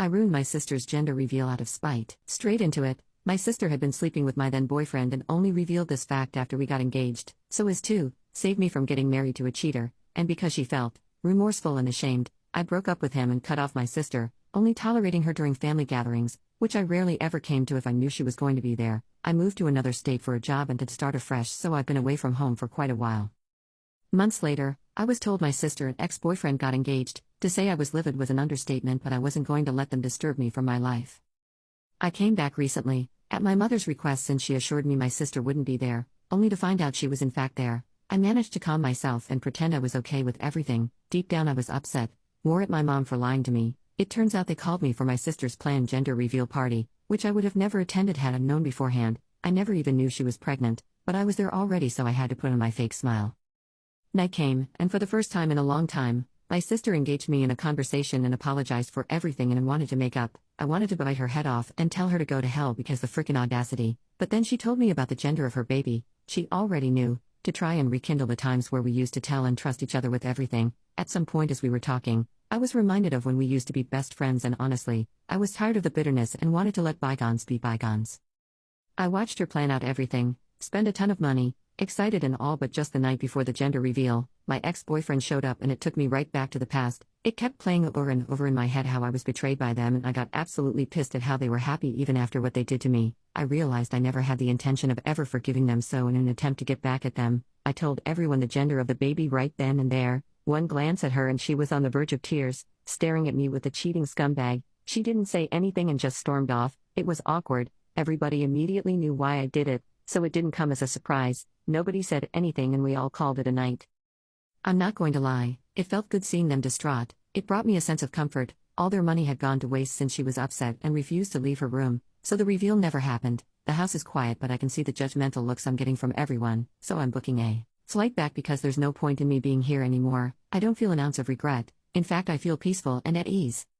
I ruined my sister's gender reveal out of spite. Straight into it. My sister had been sleeping with my then boyfriend and only revealed this fact after we got engaged, so as to save me from getting married to a cheater, and because she felt remorseful and ashamed, I broke up with him and cut off my sister, only tolerating her during family gatherings, which I rarely ever came to if I knew she was going to be there. I moved to another state for a job and to start afresh, so I've been away from home for quite a while. Months later, I was told my sister and ex-boyfriend got engaged. To say I was livid was an understatement, but I wasn't going to let them disturb me from my life. I came back recently, at my mother's request, since she assured me my sister wouldn't be there, only to find out she was in fact there. I managed to calm myself and pretend I was okay with everything. Deep down I was upset, more at my mom for lying to me. It turns out they called me for my sister's planned gender reveal party, which I would have never attended had I known beforehand. I never even knew she was pregnant, but I was there already, so I had to put on my fake smile. Night came, and for the first time in a long time, my sister engaged me in a conversation and apologized for everything and wanted to make up. I wanted to bite her head off and tell her to go to hell because the frickin' audacity, but then she told me about the gender of her baby. She already knew, to try and rekindle the times where we used to tell and trust each other with everything. At some point as we were talking, I was reminded of when we used to be best friends, and honestly, I was tired of the bitterness and wanted to let bygones be bygones. I watched her plan out everything, spend a ton of money, excited and all, but just the night before the gender reveal, my ex-boyfriend showed up and it took me right back to the past. It kept playing over and over in my head how I was betrayed by them, and I got absolutely pissed at how they were happy even after what they did to me. I realized I never had the intention of ever forgiving them, so in an attempt to get back at them, I told everyone the gender of the baby right then and there. One glance at her and she was on the verge of tears, staring at me with the cheating scumbag. She didn't say anything and just stormed off. It was awkward. Everybody immediately knew why I did it, so it didn't come as a surprise. Nobody said anything and we all called it a night. I'm not going to lie, it felt good seeing them distraught. It brought me a sense of comfort. All their money had gone to waste since she was upset and refused to leave her room, so the reveal never happened. The house is quiet, but I can see the judgmental looks I'm getting from everyone, so I'm booking a flight back because there's no point in me being here anymore. I don't feel an ounce of regret. In fact, I feel peaceful and at ease.